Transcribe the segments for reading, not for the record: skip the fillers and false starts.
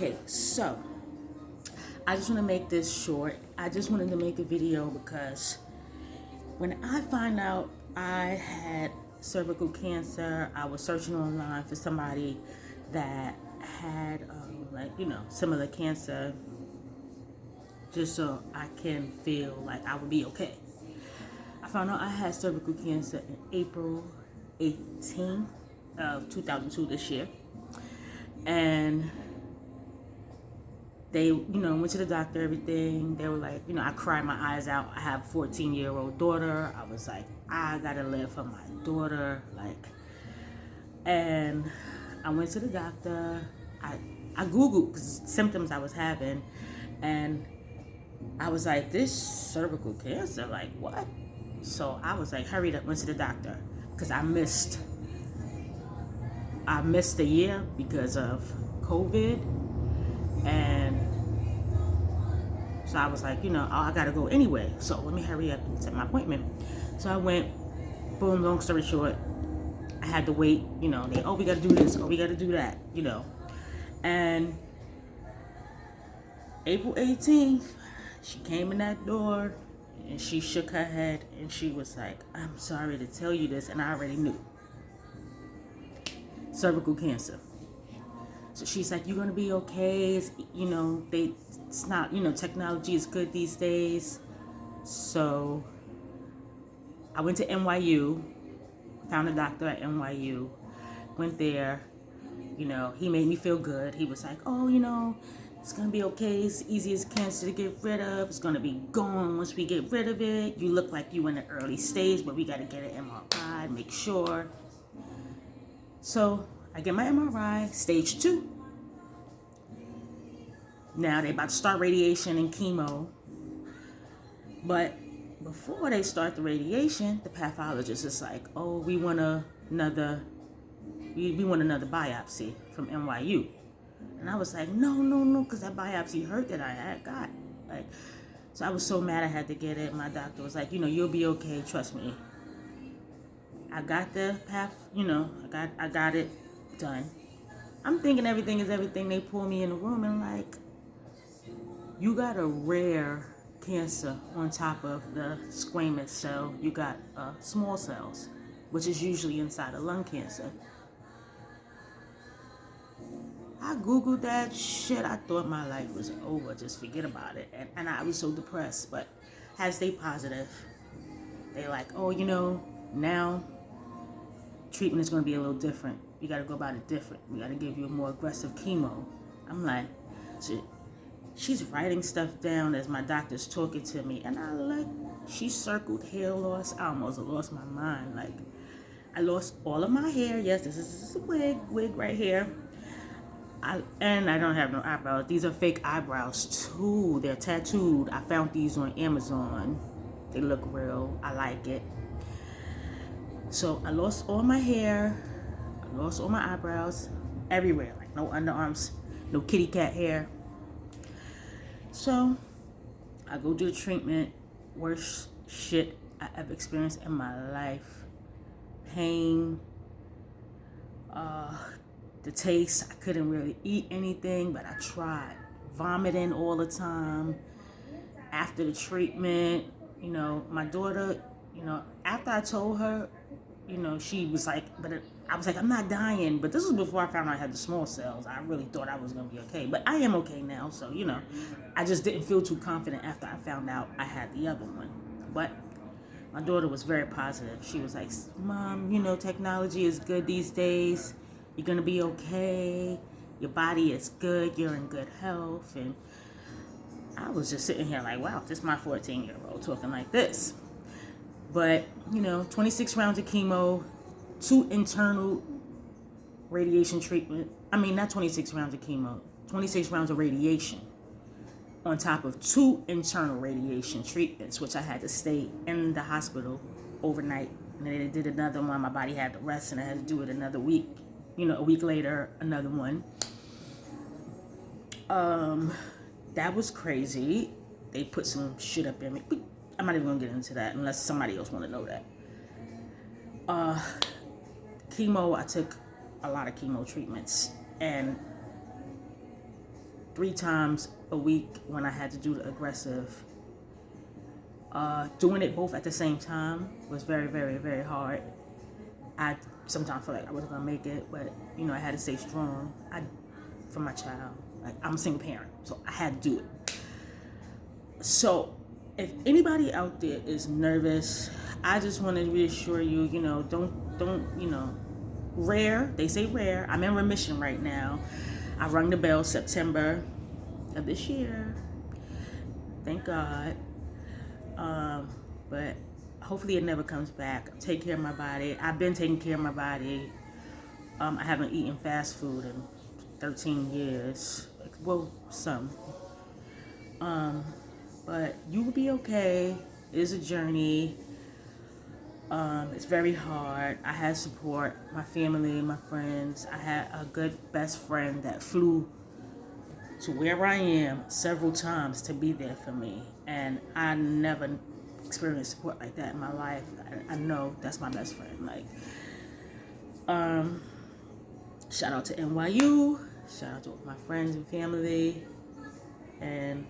Okay, so I just want to make this short. I just wanted to make a video because when I find out I had cervical cancer, I was searching online for somebody that had similar cancer, just so I can feel like I would be okay. I found out I had cervical cancer in April 18th of 2002 this year. And they, went to the doctor, everything. They were like, I cried my eyes out. I have a 14-year-old daughter. I was like, I gotta live for my daughter. And I went to the doctor. I Googled symptoms I was having, and I was like, this cervical cancer, like what? So I was like, hurried up, went to the doctor, because I missed a year because of COVID. And so I was like, I gotta go anyway. So let me hurry up and set my appointment. So I went, boom, long story short, I had to wait, we gotta do this, we gotta do that, And April 18th, she came in that door and she shook her head and she was like, I'm sorry to tell you this, and I already knew. Cervical cancer. So she's like, you're gonna be okay. It's not, technology is good these days. So I went to NYU, found a doctor at NYU, went there. He made me feel good. He was like, oh, it's gonna be okay. It's the easiest cancer to get rid of. It's gonna be gone once we get rid of it. You look like you in the early stage, but we gotta get an MRI, make sure. So I get my MRI, stage 2. Now they about to start radiation and chemo. But before they start the radiation, the pathologist is like, oh, we want another biopsy from NYU. And I was like, no, because that biopsy hurt that I had got. So I was so mad I had to get it. My doctor was like, you'll be okay, trust me. I got the I got it done. I'm thinking everything is everything. They pull me in the room and like, you got a rare cancer on top of the squamous cell. You got small cells, which is usually inside of lung cancer. I Googled that shit. I thought my life was over. Just forget about it. And I was so depressed, but had to stay positive. They like, oh, now treatment is going to be a little different. You got to go about it different. We got to give you a more aggressive chemo. I'm like, shit. She's writing stuff down as my doctor's talking to me. And she circled hair loss. I almost lost my mind. Like, I lost all of my hair. Yes, this is a wig right here. And I don't have no eyebrows. These are fake eyebrows too. They're tattooed. I found these on Amazon. They look real. I like it. So I lost all my hair. I lost all my eyebrows. Everywhere. Like no underarms. No kitty cat hair. So I go do the treatment. Worst shit I ever experienced in my life. Pain. The taste, I couldn't really eat anything, but I tried. Vomiting all the time. After the treatment, my daughter, after I told her, she was like, I was like, I'm not dying. But this was before I found out I had the small cells. I really thought I was going to be okay. But I am okay now. So, I just didn't feel too confident after I found out I had the other one. But my daughter was very positive. She was like, Mom, technology is good these days. You're going to be okay. Your body is good. You're in good health. And I was just sitting here like, wow, this is my 14-year-old talking like this. But, 26 rounds of chemo, 2 internal radiation treatment. I mean, not 26 rounds of chemo, 26 rounds of radiation on top of 2 internal radiation treatments, which I had to stay in the hospital overnight. And then they did another one. My body had to rest, and I had to do it another week. A week later, another one. That was crazy. They put some shit up in me. I'm not even gonna get into that unless somebody else want to know that. Chemo, I took a lot of chemo treatments, and 3 times a week when I had to do the aggressive. Doing it both at the same time was very, very, very hard. I sometimes felt like I wasn't gonna make it, but you know, I had to stay strong. For my child, like I'm a single parent, so I had to do it. So, if anybody out there is nervous, I just want to reassure you, you know, don't, you know, rare. They say rare. I'm in remission right now. I rung the bell September of this year. Thank God. But hopefully it never comes back. Take care of my body. I've been taking care of my body. I haven't eaten fast food in 13 years. Well, some. But you will be okay. It is a journey. It's very hard. I had support, my family, my friends. I had a good best friend that flew to where I am several times to be there for me. And I never experienced support like that in my life. I know that's my best friend. Like, shout out to NYU. Shout out to my friends and family. And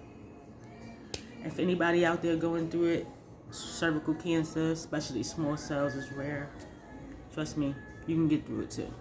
if anybody out there going through it, cervical cancer, especially small cells, is rare. Trust me, you can get through it too.